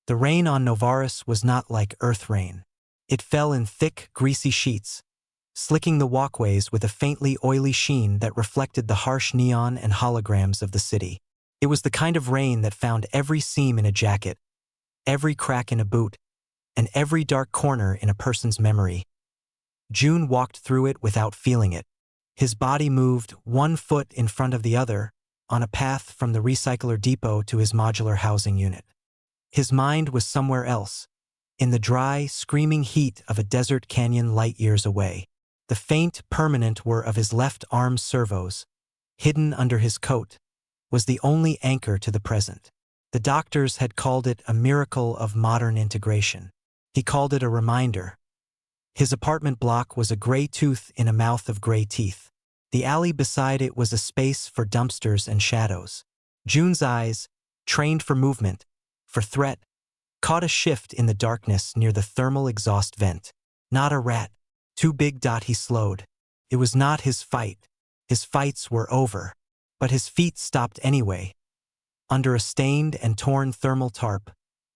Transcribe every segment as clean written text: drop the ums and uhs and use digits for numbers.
The rain on Novaris was not like Earth rain. It fell in thick, greasy sheets, slicking the walkways with a faintly oily sheen that reflected the harsh neon and holograms of the city. It was the kind of rain that found every seam in a jacket, every crack in a boot, and every dark corner in a person's memory. June walked through it without feeling it. His body moved, one foot in front of the other, on a path from the recycler depot to his modular housing unit. His mind was somewhere else, in the dry, screaming heat of a desert canyon light years away. The faint, permanent whir of his left arm's servos, hidden under his coat, was the only anchor to the present. The doctors had called it a miracle of modern integration. He called it a reminder. His apartment block was a gray tooth in a mouth of gray teeth. The alley beside it was a space for dumpsters and shadows. June's eyes, trained for movement, for threat, caught a shift in the darkness near the thermal exhaust vent. Not a rat. Too big. He slowed. It was not his fight. His fights were over. But his feet stopped anyway. Under a stained and torn thermal tarp,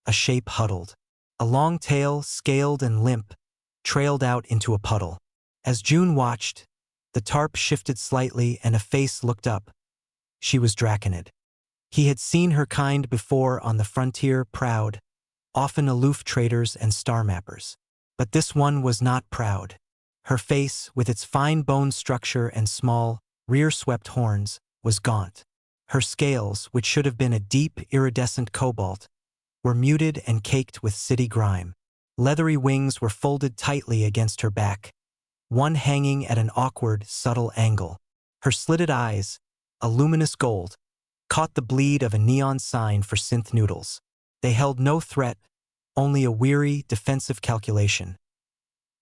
a shape huddled. A long tail, scaled and limp, trailed out into a puddle. As June watched, the tarp shifted slightly and a face looked up. She was Draconid. He had seen her kind before on the frontier, proud, often aloof traders and star mappers. But this one was not proud. Her face, with its fine bone structure and small, rear-swept horns, was gaunt. Her scales, which should have been a deep, iridescent cobalt, were muted and caked with city grime. Leathery wings were folded tightly against her back, one hanging at an awkward, subtle angle. Her slitted eyes, a luminous gold, caught the bleed of a neon sign for synth noodles. They held no threat, only a weary, defensive calculation.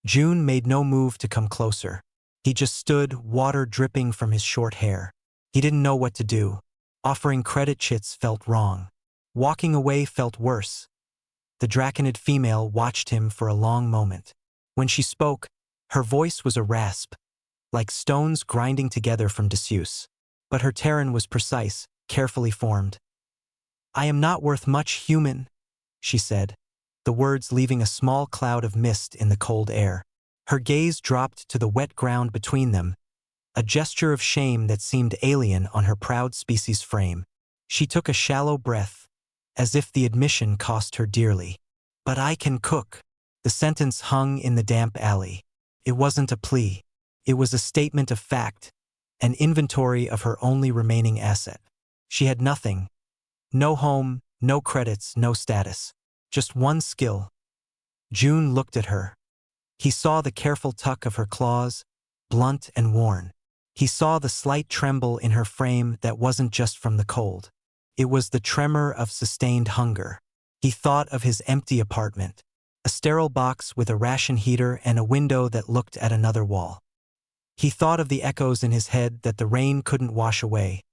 June made no move to come closer. He just stood, water dripping from his short hair. He didn't know what to do. Offering credit chits felt wrong. Walking away felt worse. The Draconid female watched him for a long moment. When she spoke, her voice was a rasp, like stones grinding together from disuse. But her Terran was precise, carefully formed. "I am not worth much, human," she said, the words leaving a small cloud of mist in the cold air. Her gaze dropped to the wet ground between them, a gesture of shame that seemed alien on her proud species frame. She took a shallow breath, as if the admission cost her dearly. "But I can cook." The sentence hung in the damp alley. It wasn't a plea. It was a statement of fact, an inventory of her only remaining asset. She had nothing. No home, no credits, no status. Just one skill. June looked at her. He saw the careful tuck of her claws, blunt and worn. He saw the slight tremble in her frame that wasn't just from the cold. It was the tremor of sustained hunger. He thought of his empty apartment, a sterile box with a ration heater and a window that looked at another wall. He thought of the echoes in his head that the rain couldn't wash away.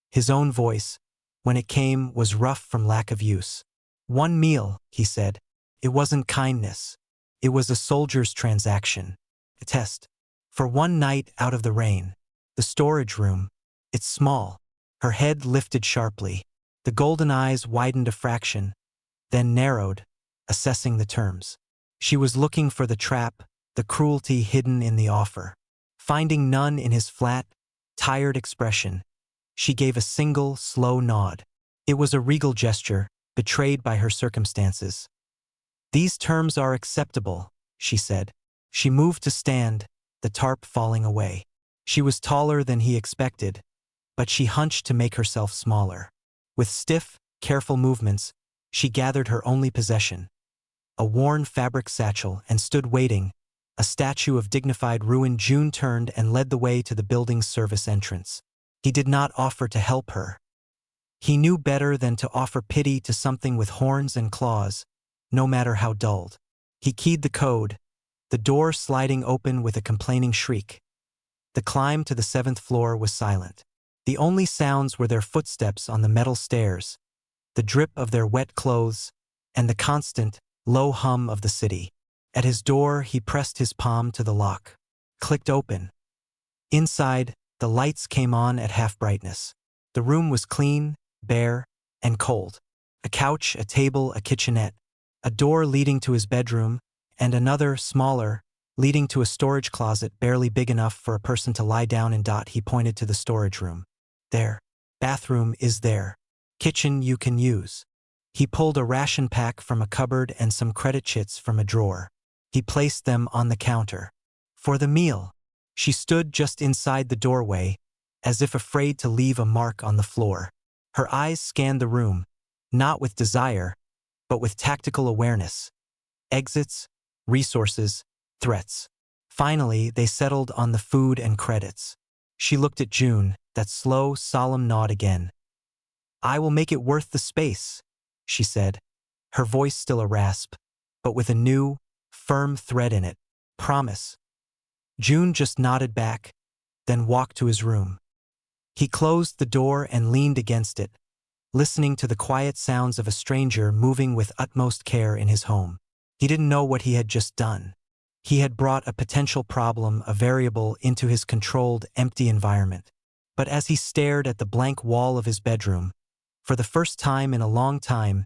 His own voice, when it came, was rough from lack of use. "One meal," he said. It wasn't kindness. It was a soldier's transaction. A test. For one night out of the rain. The storage room. It's small. Her head lifted sharply. The golden eyes widened a fraction, then narrowed, assessing the terms. She was looking for the trap, the cruelty hidden in the offer. Finding none in his flat, tired expression, she gave a single, slow nod. It was a regal gesture, betrayed by her circumstances. "These terms are acceptable," she said. She moved to stand, the tarp falling away. She was taller than he expected, but she hunched to make herself smaller. With stiff, careful movements, she gathered her only possession, a worn fabric satchel, and stood waiting, a statue of dignified ruin. June turned and led the way to the building's service entrance. He did not offer to help her. He knew better than to offer pity to something with horns and claws, no matter how dulled. He keyed the code, the door sliding open with a complaining shriek. The climb to the 7th floor was silent. The only sounds were their footsteps on the metal stairs, the drip of their wet clothes, and the constant, low hum of the city. At his door, he pressed his palm to the lock. Clicked open. Inside, the lights came on at half brightness. The room was clean, bare, and cold. A couch, a table, a kitchenette, a door leading to his bedroom, and another, smaller, leading to a storage closet barely big enough for a person to lie down in. He pointed to the storage room. There. Bathroom is there. Kitchen you can use. He pulled a ration pack from a cupboard and some credit chits from a drawer. He placed them on the counter. For the meal. She stood just inside the doorway, as if afraid to leave a mark on the floor. Her eyes scanned the room, not with desire, but with tactical awareness. Exits, resources, threats. Finally, they settled on the food and credits. She looked at June, that slow, solemn nod again. I will make it worth the space, she said, her voice still a rasp, but with a new, firm thread in it. Promise. June just nodded back, then walked to his room. He closed the door and leaned against it, listening to the quiet sounds of a stranger moving with utmost care in his home. He didn't know what he had just done. He had brought a potential problem, a variable, into his controlled, empty environment. But as he stared at the blank wall of his bedroom, for the first time in a long time,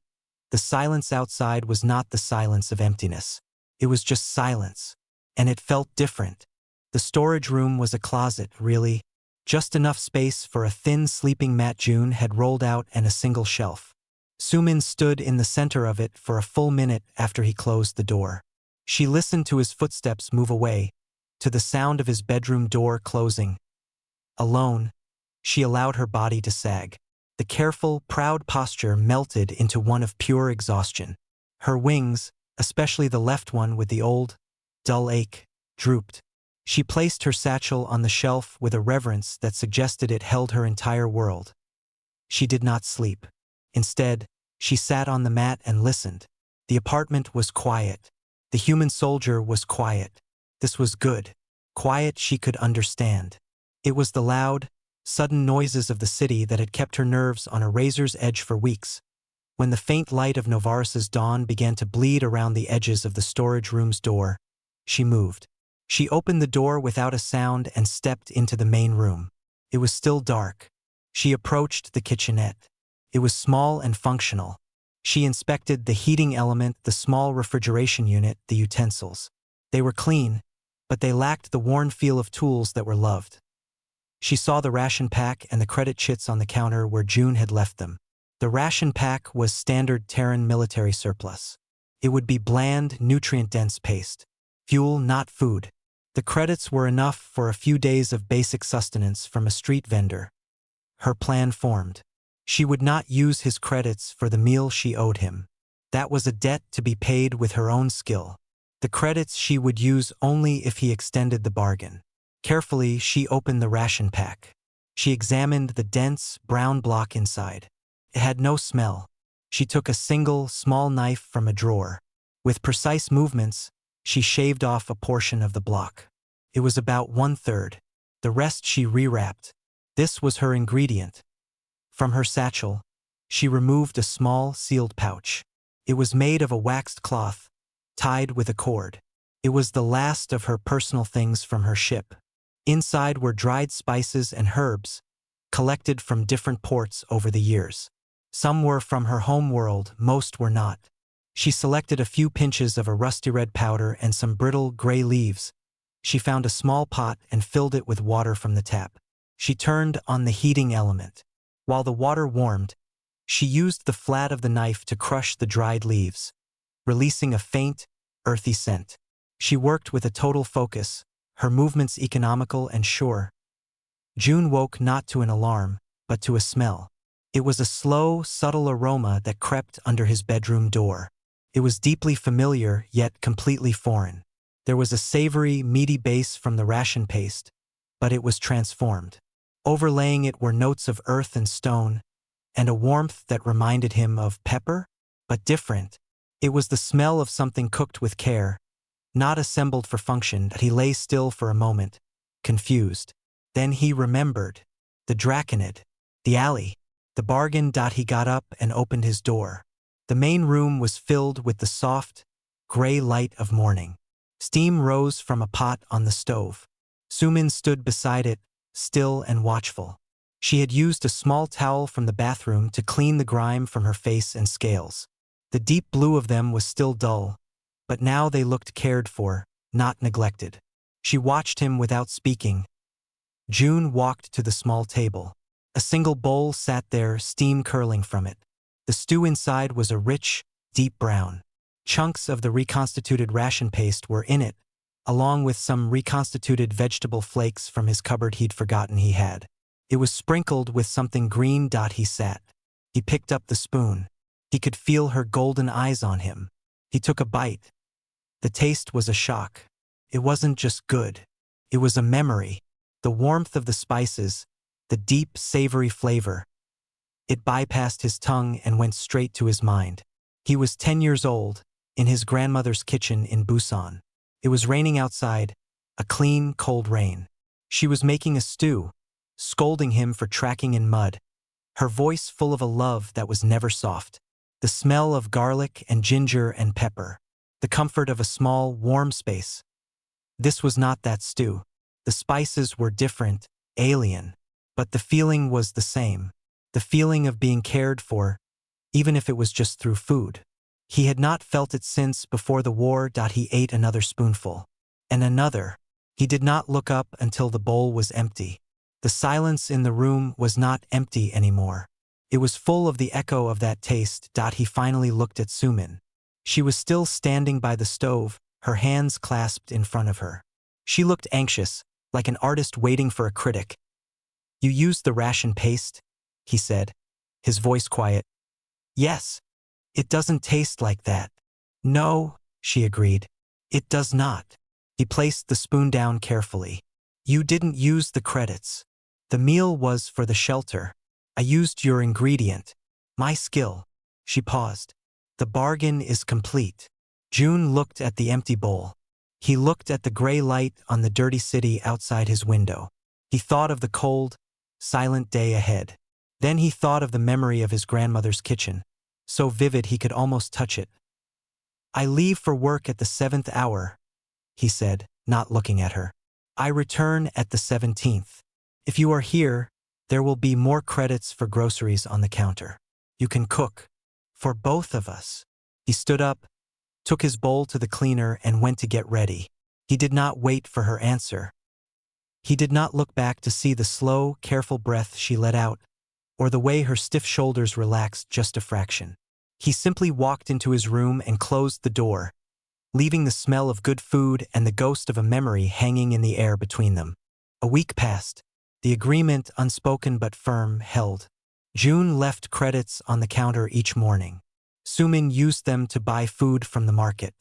the silence outside was not the silence of emptiness. It was just silence, and it felt different. The storage room was a closet, really. Just enough space for a thin sleeping mat June had rolled out and a single shelf. Sumin stood in the center of it for a full minute after he closed the door. She listened to his footsteps move away, to the sound of his bedroom door closing. Alone, she allowed her body to sag. The careful, proud posture melted into one of pure exhaustion. Her wings, especially the left one with the old, dull ache, drooped. She placed her satchel on the shelf with a reverence that suggested it held her entire world. She did not sleep. Instead, she sat on the mat and listened. The apartment was quiet. The human soldier was quiet. This was good. Quiet she could understand. It was the loud, sudden noises of the city that had kept her nerves on a razor's edge for weeks. When the faint light of Novaris's dawn began to bleed around the edges of the storage room's door, she moved. She opened the door without a sound and stepped into the main room. It was still dark. She approached the kitchenette. It was small and functional. She inspected the heating element, the small refrigeration unit, the utensils. They were clean, but they lacked the worn feel of tools that were loved. She saw the ration pack and the credit chits on the counter where June had left them. The ration pack was standard Terran military surplus. It would be bland, nutrient-dense paste. Fuel, not food. The credits were enough for a few days of basic sustenance from a street vendor. Her plan formed. She would not use his credits for the meal she owed him. That was a debt to be paid with her own skill. The credits she would use only if he extended the bargain. Carefully, she opened the ration pack. She examined the dense, brown block inside. It had no smell. She took a single, small knife from a drawer. With precise movements, she shaved off a portion of the block. It was about 1/3. The rest she rewrapped. This was her ingredient. From her satchel, she removed a small, sealed pouch. It was made of a waxed cloth, tied with a cord. It was the last of her personal things from her ship. Inside were dried spices and herbs, collected from different ports over the years. Some were from her home world, most were not. She selected a few pinches of a rusty red powder and some brittle, gray leaves. She found a small pot and filled it with water from the tap. She turned on the heating element. While the water warmed, she used the flat of the knife to crush the dried leaves, releasing a faint, earthy scent. She worked with a total focus, her movements economical and sure. June woke not to an alarm, but to a smell. It was a slow, subtle aroma that crept under his bedroom door. It was deeply familiar, yet completely foreign. There was a savory, meaty base from the ration paste, but it was transformed. Overlaying it were notes of earth and stone, and a warmth that reminded him of pepper, but different. It was the smell of something cooked with care, not assembled for function. That he lay still for a moment, confused. Then he remembered. The Draconid. The alley. The bargain. He got up and opened his door. The main room was filled with the soft, gray light of morning. Steam rose from a pot on the stove. Sumin stood beside it, still and watchful. She had used a small towel from the bathroom to clean the grime from her face and scales. The deep blue of them was still dull, but now they looked cared for, not neglected. She watched him without speaking. June walked to the small table. A single bowl sat there, steam curling from it. The stew inside was a rich, deep brown. Chunks of the reconstituted ration paste were in it, along with some reconstituted vegetable flakes from his cupboard he'd forgotten he had. It was sprinkled with something green. He sat. He picked up the spoon. He could feel her golden eyes on him. He took a bite. The taste was a shock. It wasn't just good. It was a memory. The warmth of the spices, the deep, savory flavor. It bypassed his tongue and went straight to his mind. He was 10 years old, in his grandmother's kitchen in Busan. It was raining outside, a clean, cold rain. She was making a stew, scolding him for tracking in mud, her voice full of a love that was never soft. The smell of garlic and ginger and pepper. The comfort of a small, warm space. This was not that stew. The spices were different, alien, but the feeling was the same. The feeling of being cared for, even if it was just through food. He had not felt it since before the war. He ate another spoonful. And another. He did not look up until the bowl was empty. The silence in the room was not empty anymore. It was full of the echo of that taste. He finally looked at Sumin. She was still standing by the stove, her hands clasped in front of her. She looked anxious, like an artist waiting for a critic. "You used the ration paste?" he said, his voice quiet. "Yes. It doesn't taste like that." "No," she agreed. "It does not." He placed the spoon down carefully. "You didn't use the credits. The meal was for the shelter. I used your ingredient. My skill." She paused. "The bargain is complete." June looked at the empty bowl. He looked at the gray light on the dirty city outside his window. He thought of the cold, silent day ahead. Then he thought of the memory of his grandmother's kitchen, so vivid he could almost touch it. "I leave for work at the 7th hour," he said, not looking at her. "I return at the 17th. If you are here, there will be more credits for groceries on the counter. You can cook. For both of us." He stood up, took his bowl to the cleaner and went to get ready. He did not wait for her answer. He did not look back to see the slow, careful breath she let out, or the way her stiff shoulders relaxed just a fraction. He simply walked into his room and closed the door, leaving the smell of good food and the ghost of a memory hanging in the air between them. A week passed. The agreement, unspoken but firm, held. June left credits on the counter each morning. Sumin used them to buy food from the market.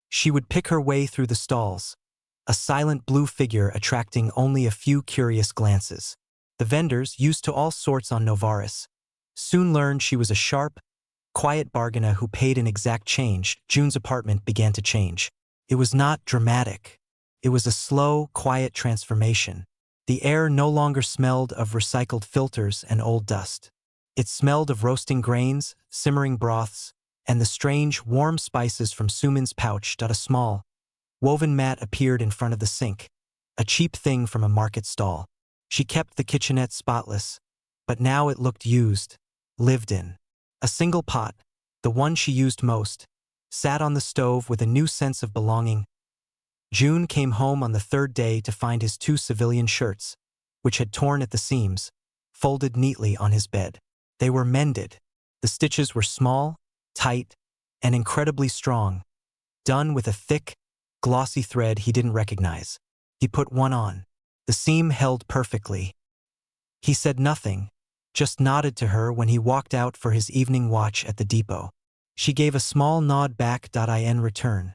She would pick her way through the stalls, a silent blue figure attracting only a few curious glances. The vendors, used to all sorts on Novaris, soon learned she was a sharp, quiet bargainer who paid in exact change. June's apartment began to change. It was not dramatic. It was a slow, quiet transformation. The air no longer smelled of recycled filters and old dust. It smelled of roasting grains, simmering broths, and the strange, warm spices from Sumin's pouch. A small, woven mat appeared in front of the sink, a cheap thing from a market stall. She kept the kitchenette spotless, but now it looked used, lived in. A single pot, the one she used most, sat on the stove with a new sense of belonging. June came home on the 3rd day to find his 2 civilian shirts, which had torn at the seams, folded neatly on his bed. They were mended. The stitches were small, tight, and incredibly strong, done with a thick, glossy thread he didn't recognize. He put one on. The seam held perfectly. He said nothing, just nodded to her when he walked out for his evening watch at the depot. She gave a small nod back. In return,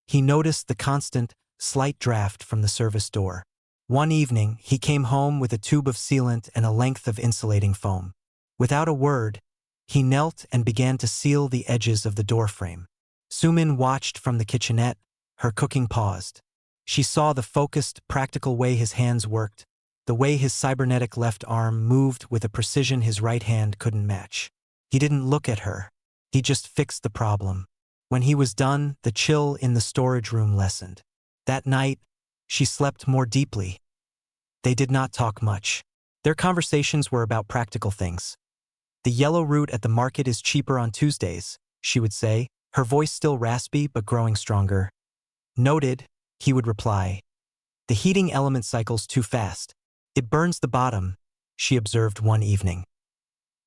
he noticed the constant, slight draft from the service door. One evening, he came home with a tube of sealant and a length of insulating foam. Without a word, he knelt and began to seal the edges of the doorframe. Sumin watched from the kitchenette, her cooking paused. She saw the focused, practical way his hands worked, the way his cybernetic left arm moved with a precision his right hand couldn't match. He didn't look at her. He just fixed the problem. When he was done, the chill in the storage room lessened. That night, she slept more deeply. They did not talk much. Their conversations were about practical things. The yellow root at the market is cheaper on Tuesdays, she would say, her voice still raspy but growing stronger. Noted, he would reply. The heating element cycles too fast. It burns the bottom, she observed one evening.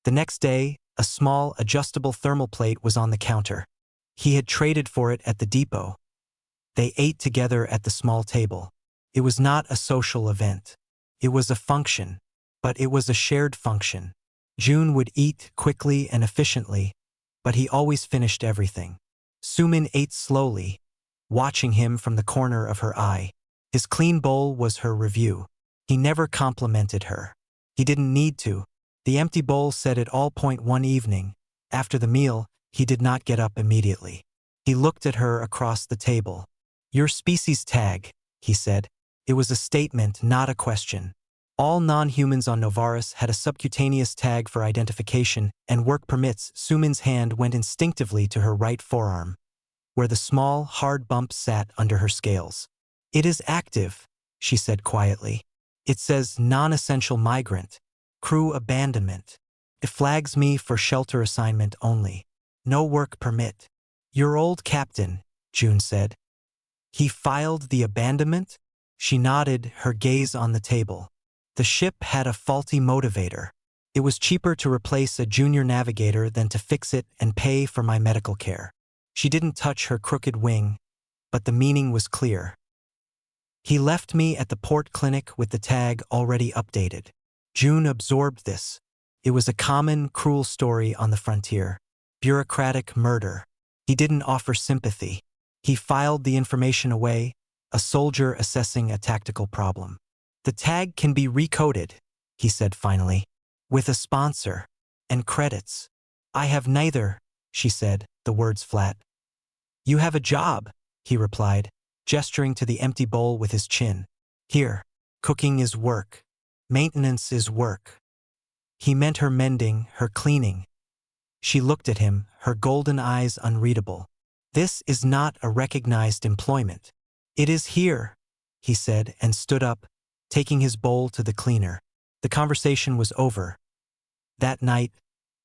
The next day, a small, adjustable thermal plate was on the counter. He had traded for it at the depot. They ate together at the small table. It was not a social event. It was a function, but it was a shared function. June would eat quickly and efficiently, but he always finished everything. Sumin ate slowly, watching him from the corner of her eye. His clean bowl was her review. He never complimented her. He didn't need to. The empty bowl said it all. One evening, after the meal, he did not get up immediately. He looked at her across the table. Your species tag, he said. It was a statement, not a question. All non-humans on Novaris had a subcutaneous tag for identification and work permits. Sumin's hand went instinctively to her right forearm, where the small, hard bump sat under her scales. It is active, she said quietly. It says non-essential migrant, crew abandonment. It flags me for shelter assignment only. No work permit. Your old captain, June said. He filed the abandonment? She nodded, her gaze on the table. The ship had a faulty motivator. It was cheaper to replace a junior navigator than to fix it and pay for my medical care. She didn't touch her crooked wing, but the meaning was clear. He left me at the port clinic with the tag already updated. June absorbed this. It was a common, cruel story on the frontier. Bureaucratic murder. He didn't offer sympathy. He filed the information away, a soldier assessing a tactical problem. The tag can be recoded, he said finally, with a sponsor and credits. I have neither, she said, the words flat. You have a job, he replied, gesturing to the empty bowl with his chin. Here, cooking is work. Maintenance is work. He meant her mending, her cleaning. She looked at him, her golden eyes unreadable. This is not a recognized employment. It is here, he said, and stood up, taking his bowl to the cleaner. The conversation was over. That night,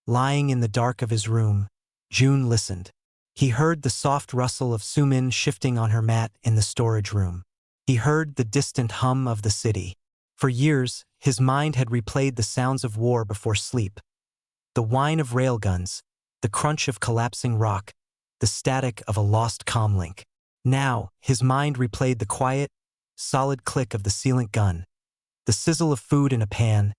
lying in the dark of his room, June listened. He heard the soft rustle of Sumin shifting on her mat in the storage room. He heard the distant hum of the city. For years, his mind had replayed the sounds of war before sleep. The whine of railguns, the crunch of collapsing rock, the static of a lost comlink. Now, his mind replayed the quiet, solid click of the sealant gun, the sizzle of food in a pan,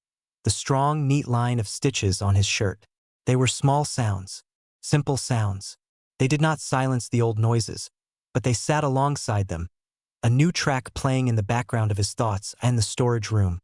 the strong, neat line of stitches on his shirt. They were small sounds, simple sounds. They did not silence the old noises, but they sat alongside them, a new track playing in the background of his thoughts and the storage room.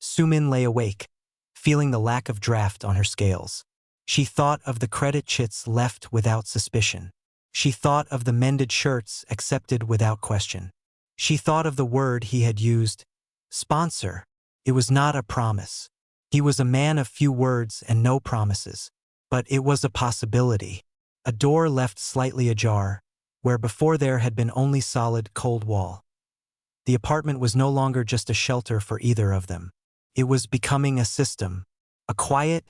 Sumin lay awake, feeling the lack of draft on her scales. She thought of the credit chits left without suspicion. She thought of the mended shirts accepted without question. She thought of the word he had used, sponsor. It was not a promise. He was a man of few words and no promises. But it was a possibility. A door left slightly ajar, where before there had been only solid, cold wall. The apartment was no longer just a shelter for either of them. It was becoming a system, a quiet,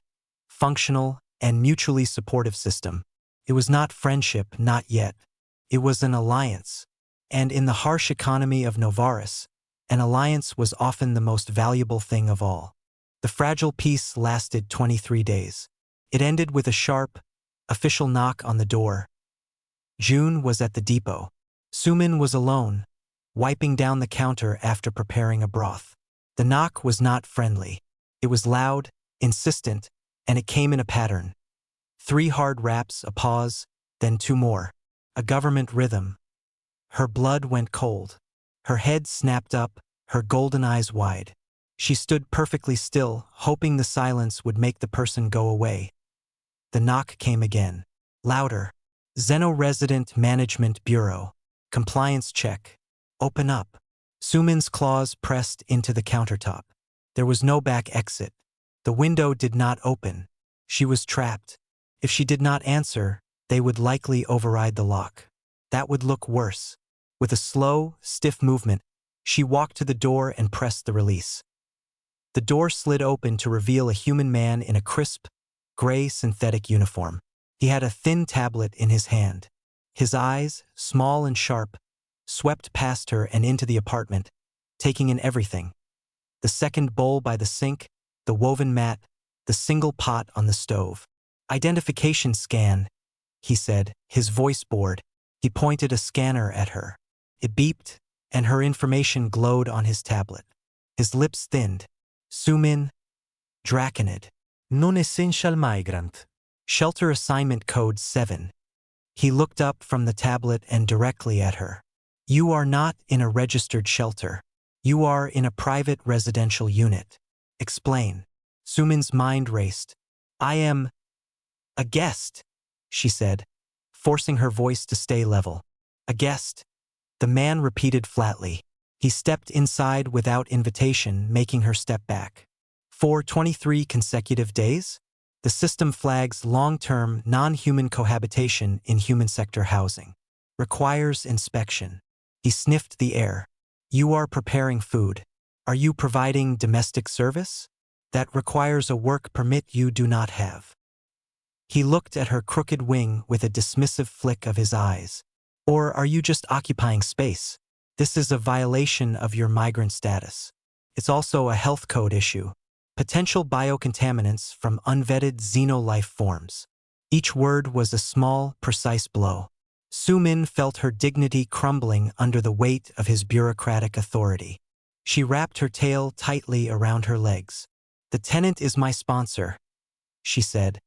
functional, and mutually supportive system. It was not friendship, not yet. It was an alliance. And in the harsh economy of Novaris, an alliance was often the most valuable thing of all. The fragile peace lasted 23 days. It ended with a sharp, official knock on the door. June was at the depot. Sumin was alone, wiping down the counter after preparing a broth. The knock was not friendly. It was loud, insistent, and it came in a pattern. 3 hard raps, a pause, then 2 more. A government rhythm. Her blood went cold. Her head snapped up, her golden eyes wide. She stood perfectly still, hoping the silence would make the person go away. The knock came again. Louder. Zeno Resident Management Bureau. Compliance check. Open up. Sumin's claws pressed into the countertop. There was no back exit. The window did not open. She was trapped. If she did not answer, they would likely override the lock. That would look worse. With a slow, stiff movement, she walked to the door and pressed the release. The door slid open to reveal a human man in a crisp, gray synthetic uniform. He had a thin tablet in his hand. His eyes, small and sharp, swept past her and into the apartment, taking in everything. The second bowl by the sink, the woven mat, the single pot on the stove. "Identification scan," he said, his voice bored. He pointed a scanner at her. It beeped, and her information glowed on his tablet. His lips thinned. "Sumin, Draconid, non-essential migrant. Shelter assignment code 7. He looked up from the tablet and directly at her. "You are not in a registered shelter. You are in a private residential unit. Explain." Sumin's mind raced. "I am a guest," she said, forcing her voice to stay level. "A guest," the man repeated flatly. He stepped inside without invitation, making her step back. "For 23 consecutive days? The system flags long-term, non-human cohabitation in human sector housing. Requires inspection." He sniffed the air. "You are preparing food. Are you providing domestic service? That requires a work permit you do not have." He looked at her crooked wing with a dismissive flick of his eyes. "Or are you just occupying space? This is a violation of your migrant status. It's also a health code issue. Potential biocontaminants from unvetted xenolife forms." Each word was a small, precise blow. Sumin felt her dignity crumbling under the weight of his bureaucratic authority. She wrapped her tail tightly around her legs. "The tenant is my sponsor," she said,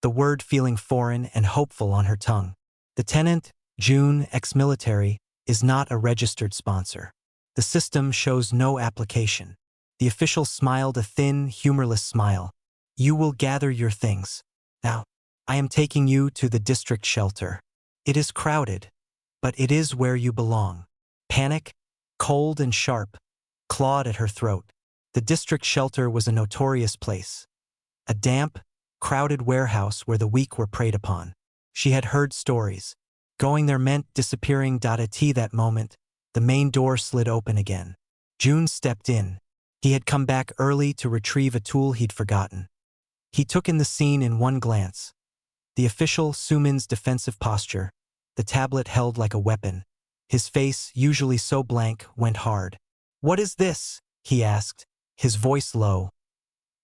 the word feeling foreign and hopeful on her tongue. "The tenant, June, ex-military, is not a registered sponsor. The system shows no application." The official smiled a thin, humorless smile. "You will gather your things. Now, I am taking you to the district shelter. It is crowded, but it is where you belong." Panic, cold and sharp, clawed at her throat. The district shelter was a notorious place. A damp, crowded warehouse where the weak were preyed upon. She had heard stories. Going there meant disappearing. At that moment, the main door slid open again. June stepped in. He had come back early to retrieve a tool he'd forgotten. He took in the scene in one glance. The official, Sumin's defensive posture, the tablet held like a weapon. His face, usually so blank, went hard. "What is this?" he asked, his voice low.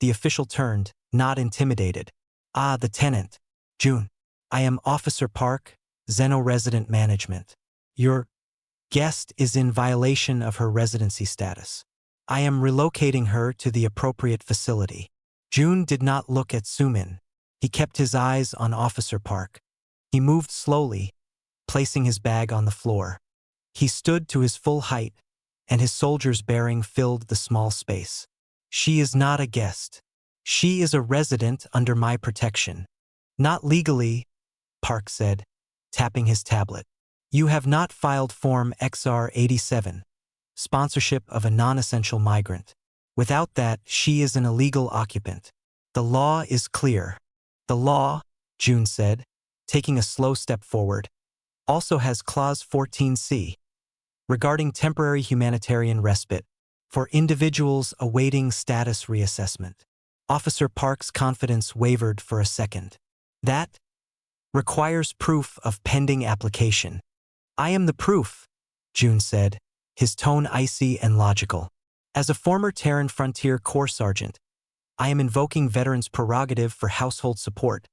The official turned, not intimidated. "Ah, the tenant. June. I am Officer Park, Zeno Resident Management. Your guest is in violation of her residency status. I am relocating her to the appropriate facility." June did not look at Sumin. He kept his eyes on Officer Park. He moved slowly, placing his bag on the floor. He stood to his full height, and his soldier's bearing filled the small space. "She is not a guest. She is a resident under my protection." "Not legally," Park said, tapping his tablet. "You have not filed Form XR87, sponsorship of a non-essential migrant. Without that, she is an illegal occupant. The law is clear." "The law," June said, taking a slow step forward, "also has Clause 14C, regarding temporary humanitarian respite for individuals awaiting status reassessment." Officer Park's confidence wavered for a second. "That requires proof of pending application." "I am the proof," June said, his tone icy and logical. "As a former Terran Frontier Corps Sergeant, I am invoking veterans' prerogative for household support,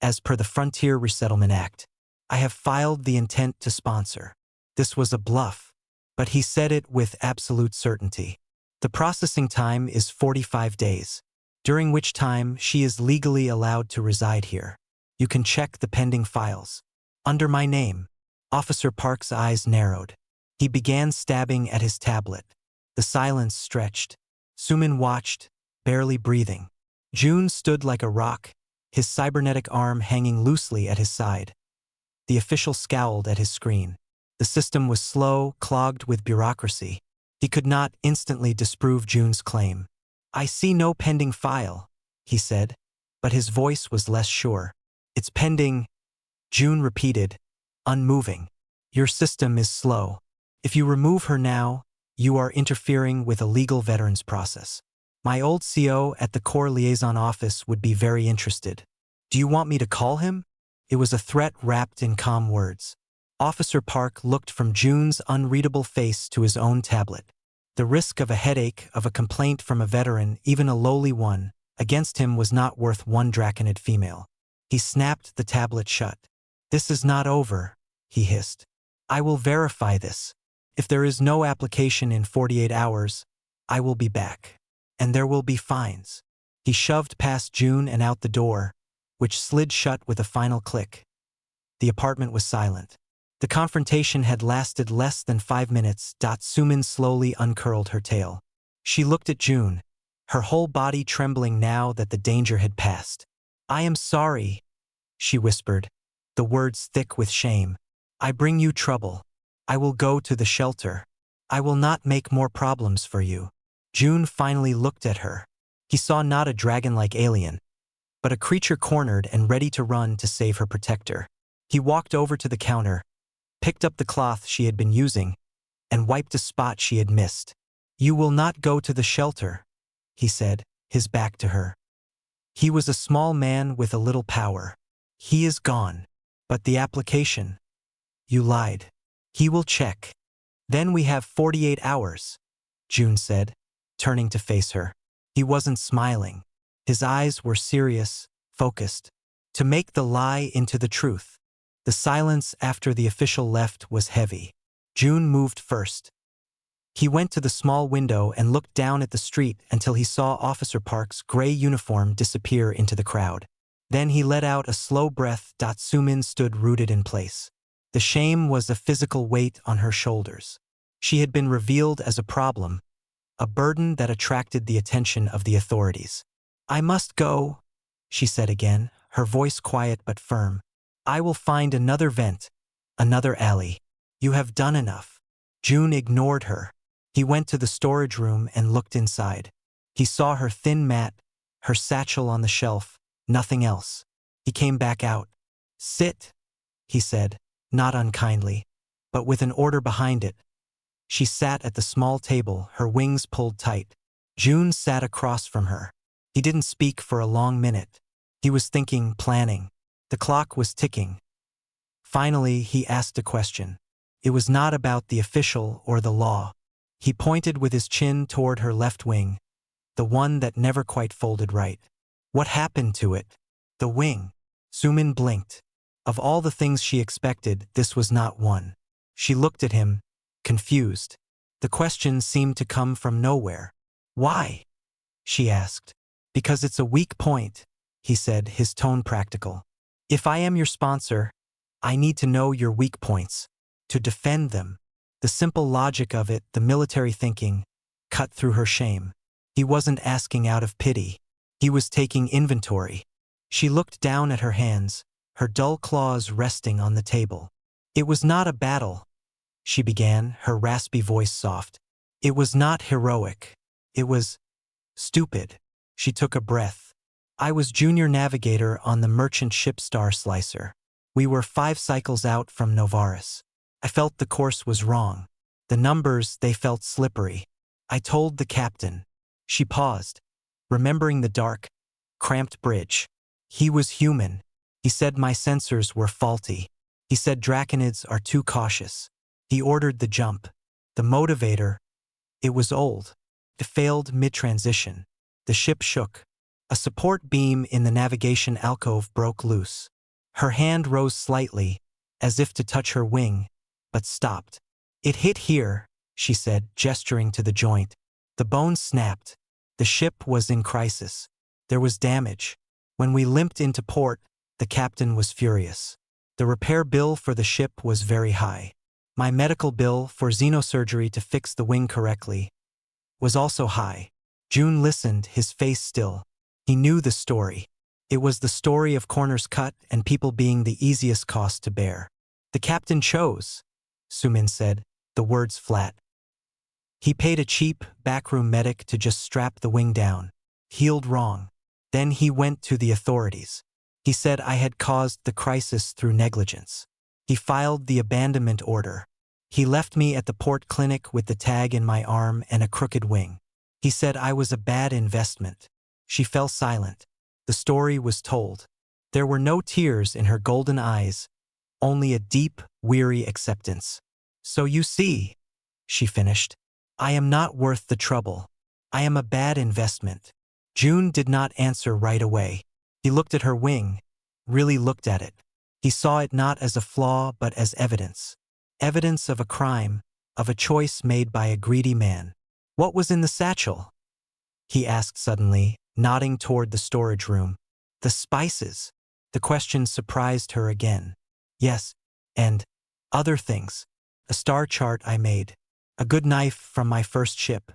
as per the Frontier Resettlement Act. I have filed the intent to sponsor." This was a bluff, but he said it with absolute certainty. "The processing time is 45 days, during which time she is legally allowed to reside here. You can check the pending files. Under my name." Officer Park's eyes narrowed. He began stabbing at his tablet. The silence stretched. Sumin watched, barely breathing. June stood like a rock, his cybernetic arm hanging loosely at his side. The official scowled at his screen. The system was slow, clogged with bureaucracy. He could not instantly disprove June's claim. "I see no pending file," he said, but his voice was less sure. "It's pending," June repeated, unmoving. "Your system is slow. If you remove her now, you are interfering with a legal veterans process." My old CO at the Corps Liaison Office would be very interested. Do you want me to call him? It was a threat wrapped in calm words. Officer Park looked from June's unreadable face to his own tablet. The risk of a headache, of a complaint from a veteran, even a lowly one, against him was not worth one draconid female. He snapped the tablet shut. This is not over, he hissed. I will verify this. If there is no application in 48 hours, I will be back. And there will be fines. He shoved past June and out the door, which slid shut with a final click. The apartment was silent. The confrontation had lasted less than 5 minutes. Sumin slowly uncurled her tail. She looked at June, her whole body trembling now that the danger had passed. I am sorry, she whispered, the words thick with shame. I bring you trouble. I will go to the shelter. I will not make more problems for you. June finally looked at her. He saw not a dragon-like alien, but a creature cornered and ready to run to save her protector. He walked over to the counter, picked up the cloth she had been using, and wiped a spot she had missed. You will not go to the shelter, he said, his back to her. He was a small man with a little power. He is gone. But the application? You lied. He will check. Then we have 48 hours, June said, turning to face her. He wasn't smiling. His eyes were serious, focused. To make the lie into the truth. The silence after the official left was heavy. June moved first. He went to the small window and looked down at the street until he saw Officer Park's gray uniform disappear into the crowd. Then he let out a slow breath. Sumin stood rooted in place. The shame was a physical weight on her shoulders. She had been revealed as a problem, a burden that attracted the attention of the authorities. I must go, she said again, her voice quiet but firm. I will find another vent, another alley. You have done enough. June ignored her. He went to the storage room and looked inside. He saw her thin mat, her satchel on the shelf, nothing else. He came back out. Sit, he said, not unkindly, but with an order behind it. She sat at the small table, her wings pulled tight. June sat across from her. He didn't speak for a long minute. He was thinking, planning. The clock was ticking. Finally, he asked a question. It was not about the official or the law. He pointed with his chin toward her left wing, the one that never quite folded right. What happened to it? The wing. Sumin blinked. Of all the things she expected, this was not one. She looked at him, confused. The question seemed to come from nowhere. Why? She asked. Because it's a weak point, he said, his tone practical. If I am your sponsor, I need to know your weak points, to defend them. The simple logic of it, the military thinking, cut through her shame. He wasn't asking out of pity. He was taking inventory. She looked down at her hands, her dull claws resting on the table. It was not a battle, she began, her raspy voice soft. It was not heroic. It was stupid. She took a breath. I was junior navigator on the merchant ship Star Slicer. We were 5 cycles out from Novaris. I felt the course was wrong. The numbers, they felt slippery. I told the captain. She paused, remembering the dark, cramped bridge. He was human. He said my sensors were faulty. He said draconids are too cautious. He ordered the jump. The motivator, it was old. It failed mid-transition. The ship shook. A support beam in the navigation alcove broke loose. Her hand rose slightly, as if to touch her wing, but stopped. It hit here, she said, gesturing to the joint. The bone snapped. The ship was in crisis. There was damage. When we limped into port, the captain was furious. The repair bill for the ship was very high. My medical bill for xenosurgery to fix the wing correctly was also high. June listened, his face still. He knew the story. It was the story of corners cut and people being the easiest cost to bear. The captain chose, Sumin said, the words flat. He paid a cheap, backroom medic to just strap the wing down. Healed wrong. Then he went to the authorities. He said I had caused the crisis through negligence. He filed the abandonment order. He left me at the port clinic with the tag in my arm and a crooked wing. He said I was a bad investment. She fell silent. The story was told. There were no tears in her golden eyes, only a deep, weary acceptance. So you see, she finished, I am not worth the trouble. I am a bad investment. June did not answer right away. He looked at her wing, really looked at it. He saw it not as a flaw but as evidence. Evidence of a crime, of a choice made by a greedy man. What was in the satchel? He asked suddenly, nodding toward the storage room. The spices. The question surprised her again. Yes, and other things. A star chart I made. A good knife from my first ship.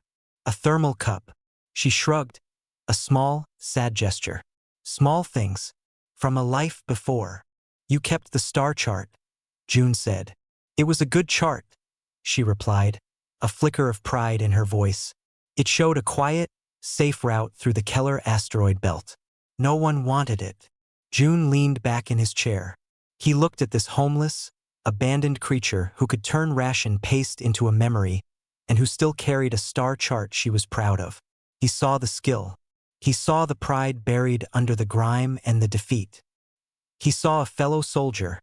A thermal cup. She shrugged. A small, sad gesture. Small things. From a life before. You kept the star chart, June said. It was a good chart, she replied, a flicker of pride in her voice. It showed a quiet, safe route through the Keller asteroid belt. No one wanted it. June leaned back in his chair. He looked at this homeless, abandoned creature who could turn ration paste into a memory and who still carried a star chart she was proud of. He saw the skill. He saw the pride buried under the grime and the defeat. He saw a fellow soldier,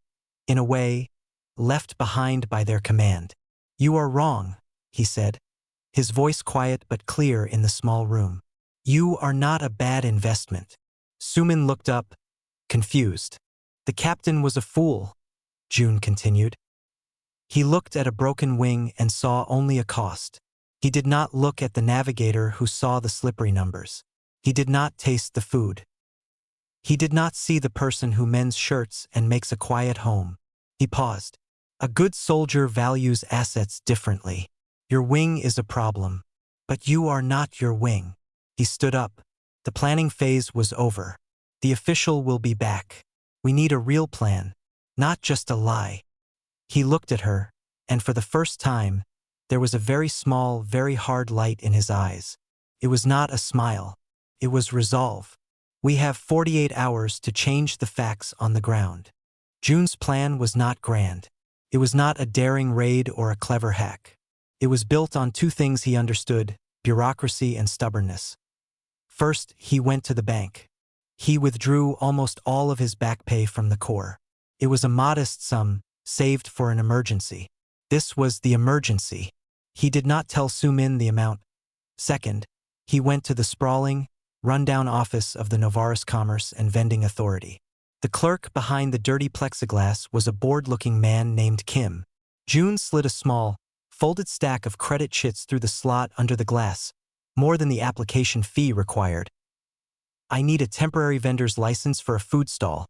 in a way, left behind by their command. You are wrong, he said, his voice quiet but clear in the small room. You are not a bad investment. Sumin looked up, confused. The captain was a fool, June continued. He looked at a broken wing and saw only a cost. He did not look at the navigator who saw the slippery numbers. He did not taste the food. He did not see the person who mends shirts and makes a quiet home. He paused. A good soldier values assets differently. Your wing is a problem, but you are not your wing. He stood up. The planning phase was over. The official will be back. We need a real plan, not just a lie. He looked at her, and for the first time, there was a very small, very hard light in his eyes. It was not a smile. It was resolve. We have 48 hours to change the facts on the ground. June's plan was not grand. It was not a daring raid or a clever hack. It was built on two things he understood: bureaucracy and stubbornness. First, he went to the bank. He withdrew almost all of his back pay from the Corps. It was a modest sum, saved for an emergency. This was the emergency. He did not tell Sumin the amount. Second, he went to the sprawling, run-down office of the Novaris Commerce and Vending Authority. The clerk behind the dirty plexiglass was a bored-looking man named Kim. June slid a small, folded stack of credit chits through the slot under the glass, more than the application fee required. I need a temporary vendor's license for a food stall,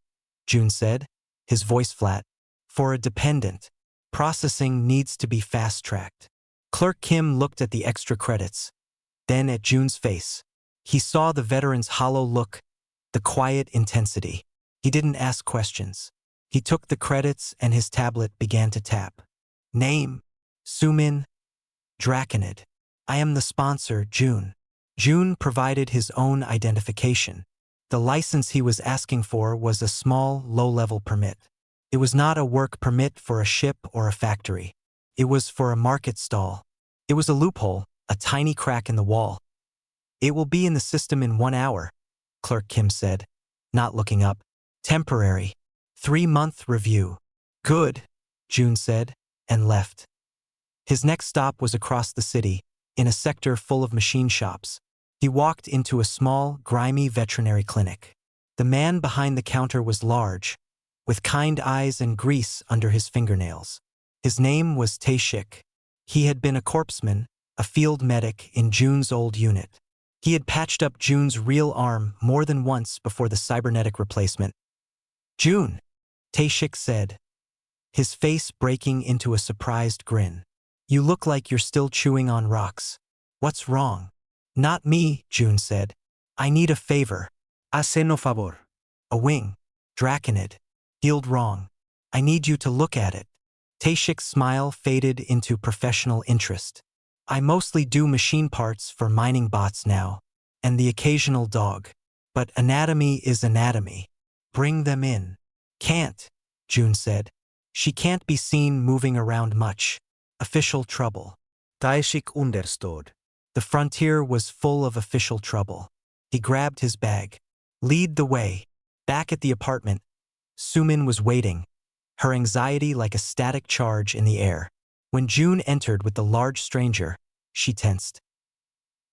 June said, his voice flat. For a dependent. Processing needs to be fast-tracked. Clerk Kim looked at the extra credits, then at June's face. He saw the veteran's hollow look, the quiet intensity. He didn't ask questions. He took the credits and his tablet began to tap. Name: Sumin Draconid. I am the sponsor, June. June provided his own identification. The license he was asking for was a small, low-level permit. It was not a work permit for a ship or a factory. It was for a market stall. It was a loophole, a tiny crack in the wall. It will be in the system in 1 hour, Clerk Kim said, not looking up. Temporary. 3-month review. Good, June said, and left. His next stop was across the city, in a sector full of machine shops. He walked into a small, grimy veterinary clinic. The man behind the counter was large, with kind eyes and grease under his fingernails. His name was Taeshik. He had been a corpsman, a field medic in June's old unit. He had patched up June's real arm more than once before the cybernetic replacement. June, Taeshik said, his face breaking into a surprised grin. You look like you're still chewing on rocks. What's wrong? Not me, June said. I need a favor. Haceno favor. A wing. Draconid. Healed wrong. I need you to look at it. Taeshik's smile faded into professional interest. I mostly do machine parts for mining bots now, and the occasional dog. But anatomy is anatomy. Bring them in. Can't, June said. She can't be seen moving around much. Official trouble. Taeshik understood. The frontier was full of official trouble. He grabbed his bag. Lead the way. Back at the apartment, Sumin was waiting, her anxiety like a static charge in the air. When June entered with the large stranger, she tensed.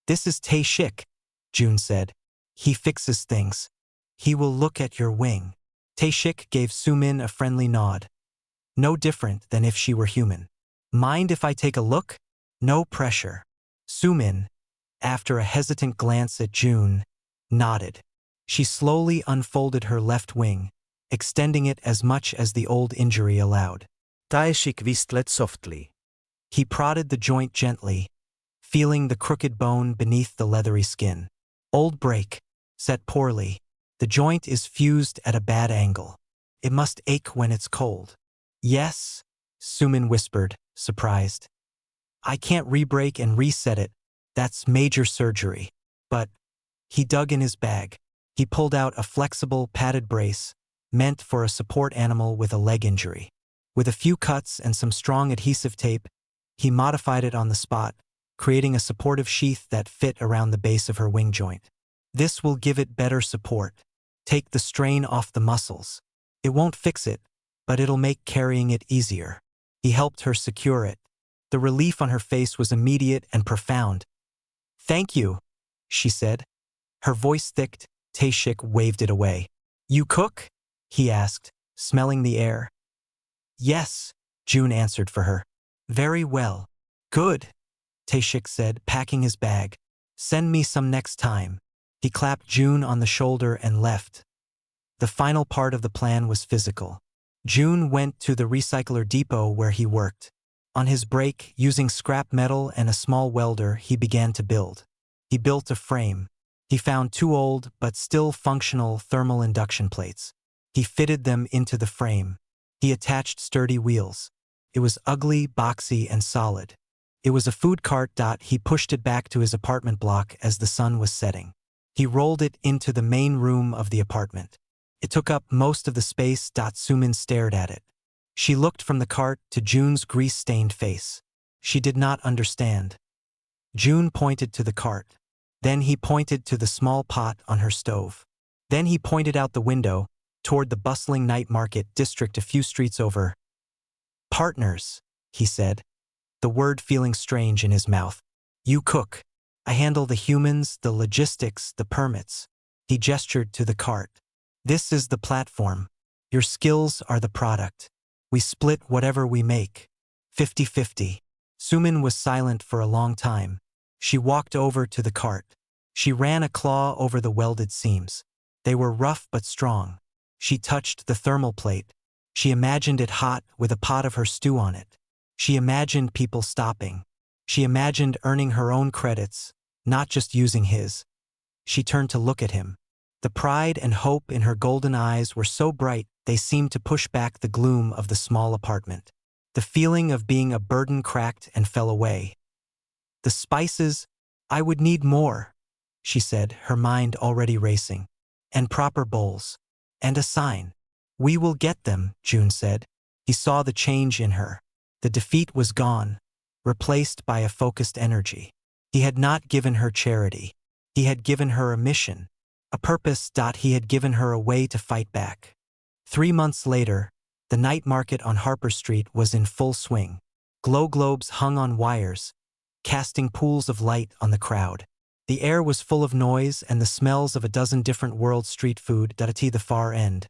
"This is Tae-shik," June said. "He fixes things. He will look at your wing." Tae-shik gave Sumin a friendly nod. No different than if she were human. "Mind if I take a look?" No pressure. Sumin, after a hesitant glance at June, nodded. She slowly unfolded her left wing, extending it as much as the old injury allowed. Tae-shik whistled softly. He prodded the joint gently, feeling the crooked bone beneath the leathery skin. "Old break. Set poorly. The joint is fused at a bad angle. It must ache when it's cold." "Yes," Sumin whispered, surprised. "I can't re-break and reset it. That's major surgery." But he dug in his bag. He pulled out a flexible, padded brace, meant for a support animal with a leg injury. With a few cuts and some strong adhesive tape, he modified it on the spot, creating a supportive sheath that fit around the base of her wing joint. "This will give it better support. Take the strain off the muscles. It won't fix it, but it'll make carrying it easier." He helped her secure it. The relief on her face was immediate and profound. "Thank you," she said. Her voice thicked. Tae-shik waved it away. "You cook?" he asked, smelling the air. "Yes," June answered for her. "Very well." "Good," Tae-shik said, packing his bag. "Send me some next time." He clapped June on the shoulder and left. The final part of the plan was physical. June went to the recycler depot where he worked. On his break, using scrap metal and a small welder, he began to build. He built a frame. He found 2 old but still functional thermal induction plates. He fitted them into the frame. He attached sturdy wheels. It was ugly, boxy, and solid. It was a food cart. He pushed it back to his apartment block as the sun was setting. He rolled it into the main room of the apartment. It took up most of the space. Sumin stared at it. She looked from the cart to June's grease-stained face. She did not understand. June pointed to the cart. Then he pointed to the small pot on her stove. Then he pointed out the window, toward the bustling night market district a few streets over. "Partners," he said, the word feeling strange in his mouth. "You cook. I handle the humans, the logistics, the permits." He gestured to the cart. "This is the platform. Your skills are the product. We split whatever we make. 50-50. Sumin was silent for a long time. She walked over to the cart. She ran a claw over the welded seams. They were rough but strong. She touched the thermal plate. She imagined it hot with a pot of her stew on it. She imagined people stopping. She imagined earning her own credits, not just using his. She turned to look at him. The pride and hope in her golden eyes were so bright they seemed to push back the gloom of the small apartment. The feeling of being a burden cracked and fell away. "The spices, I would need more," she said, her mind already racing. "And proper bowls. And a sign." "We will get them," June said. He saw the change in her. The defeat was gone, replaced by a focused energy. He had not given her charity. He had given her a mission, a purpose. He had given her a way to fight back. 3 months later, the night market on Harper Street was in full swing. Glow globes hung on wires, casting pools of light on the crowd. The air was full of noise and the smells of a dozen different world street food. At the far end,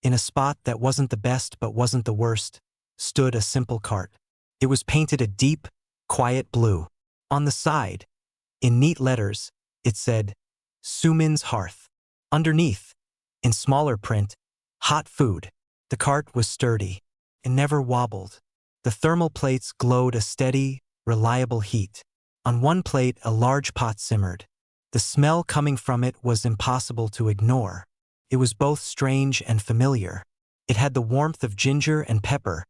in a spot that wasn't the best but wasn't the worst, stood a simple cart. It was painted a deep, quiet blue. On the side, in neat letters, it said, "Sumin's Hearth." Underneath, in smaller print, "Hot food." The cart was sturdy. It never wobbled. The thermal plates glowed a steady, reliable heat. On one plate, a large pot simmered. The smell coming from it was impossible to ignore. It was both strange and familiar. It had the warmth of ginger and pepper,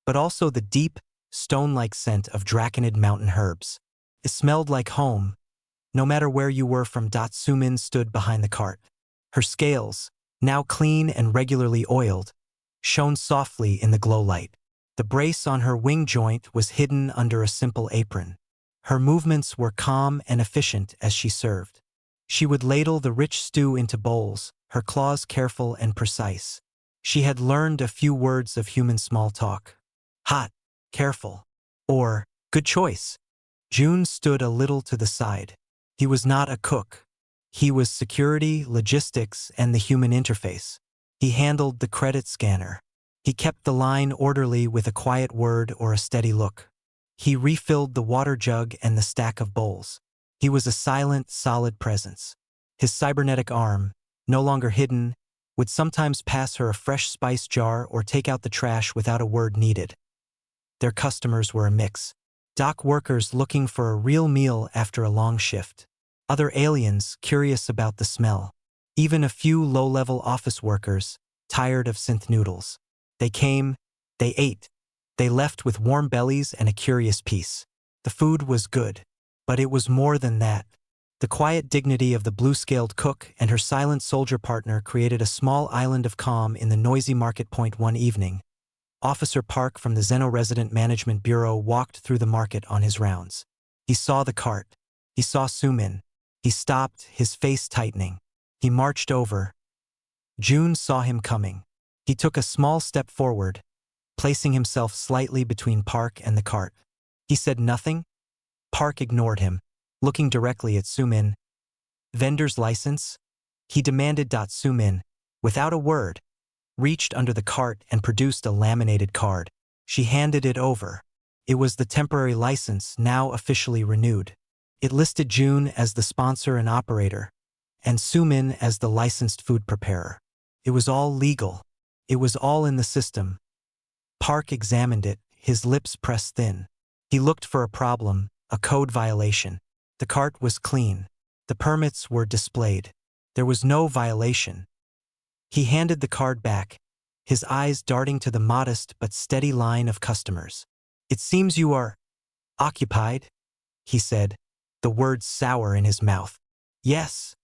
but also the deep, stone-like scent of Draconid mountain herbs. It smelled like home, no matter where you were from. Sumin stood behind the cart. Her scales, now clean and regularly oiled, shone softly in the glow light. The brace on her wing joint was hidden under a simple apron. Her movements were calm and efficient as she served. She would ladle the rich stew into bowls, her claws careful and precise. She had learned a few words of human small talk. Hot, careful, or good choice. June stood a little to the side. He was not a cook. He was security, logistics, and the human interface. He handled the credit scanner. He kept the line orderly with a quiet word or a steady look. He refilled the water jug and the stack of bowls. He was a silent, solid presence. His cybernetic arm, no longer hidden, would sometimes pass her a fresh spice jar or take out the trash without a word needed. Their customers were a mix. Dock workers looking for a real meal after a long shift. Other aliens curious about the smell. Even a few low-level office workers, tired of synth noodles. They came, they ate. They left with warm bellies and a curious peace. The food was good, but it was more than that. The quiet dignity of the blue-scaled cook and her silent soldier partner created a small island of calm in the noisy market point one evening. Officer Park from the Zeno Resident Management Bureau walked through the market on his rounds. He saw the cart. He saw Sumin. He stopped, his face tightening. He marched over. June saw him coming. He took a small step forward, placing himself slightly between Park and the cart. He said nothing. Park ignored him, looking directly at Sumin. Vendor's license? He demanded. Sumin, without a word, reached under the cart and produced a laminated card. She handed it over. It was the temporary license, now officially renewed. It listed June as the sponsor and operator, and Sumin as the licensed food preparer. It was all legal. It was all in the system. Park examined it, his lips pressed thin. He looked for a problem, a code violation. The cart was clean. The permits were displayed. There was no violation. He handed the card back, his eyes darting to the modest but steady line of customers. "It seems you are occupied," he said, the words sour in his mouth. "Yes,"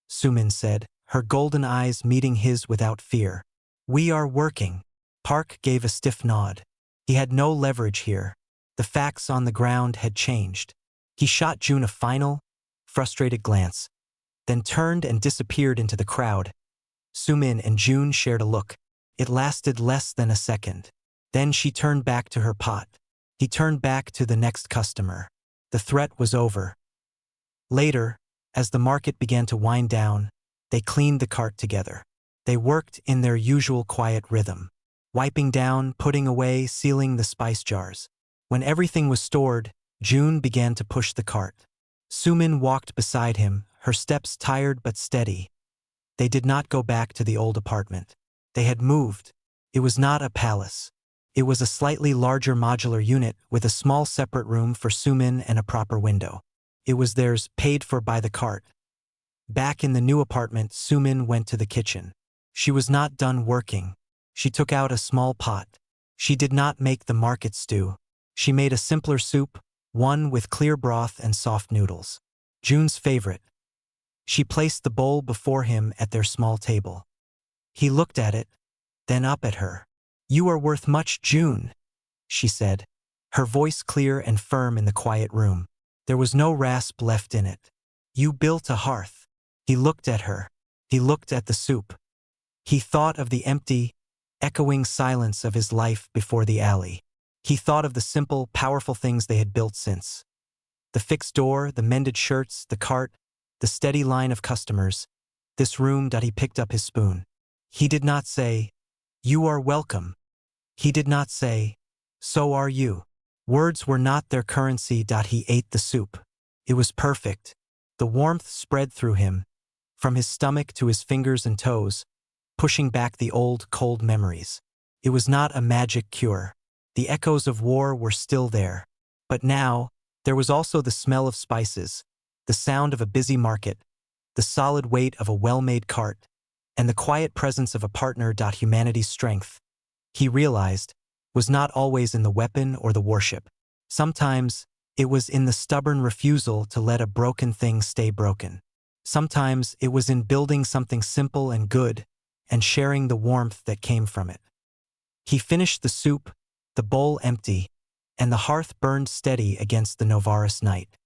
Sumin said, her golden eyes meeting his without fear. "We are working." Park gave a stiff nod. He had no leverage here. The facts on the ground had changed. He shot June a final, frustrated glance, then turned and disappeared into the crowd. Sumin and June shared a look. It lasted less than a second. Then she turned back to her pot. He turned back to the next customer. The threat was over. Later, as the market began to wind down, they cleaned the cart together. They worked in their usual quiet rhythm, wiping down, putting away, sealing the spice jars. When everything was stored, June began to push the cart. Sumin walked beside him, her steps tired but steady. They did not go back to the old apartment. They had moved. It was not a palace. It was a slightly larger modular unit with a small separate room for Sumin and a proper window. It was theirs, paid for by the cart. Back in the new apartment, Sumin went to the kitchen. She was not done working. She took out a small pot. She did not make the market stew. She made a simpler soup, one with clear broth and soft noodles. June's favorite. She placed the bowl before him at their small table. He looked at it, then up at her. "You are worth much, June," she said, her voice clear and firm in the quiet room. There was no rasp left in it. "You built a hearth." He looked at her. He looked at the soup. He thought of the empty, echoing silence of his life before the alley. He thought of the simple, powerful things they had built since. The fixed door, the mended shirts, the cart, the steady line of customers. This room. He picked up his spoon. He did not say, "You are welcome." He did not say, "So are you." Words were not their currency. He ate the soup. It was perfect. The warmth spread through him, from his stomach to his fingers and toes, pushing back the old, cold memories. It was not a magic cure. The echoes of war were still there. But now, there was also the smell of spices, the sound of a busy market, the solid weight of a well-made cart, and the quiet presence of a partner. Humanity's strength, he realized, was not always in the weapon or the warship. Sometimes, it was in the stubborn refusal to let a broken thing stay broken. Sometimes, it was in building something simple and good, and sharing the warmth that came from it. He finished the soup, the bowl empty, and the hearth burned steady against the Novaris night.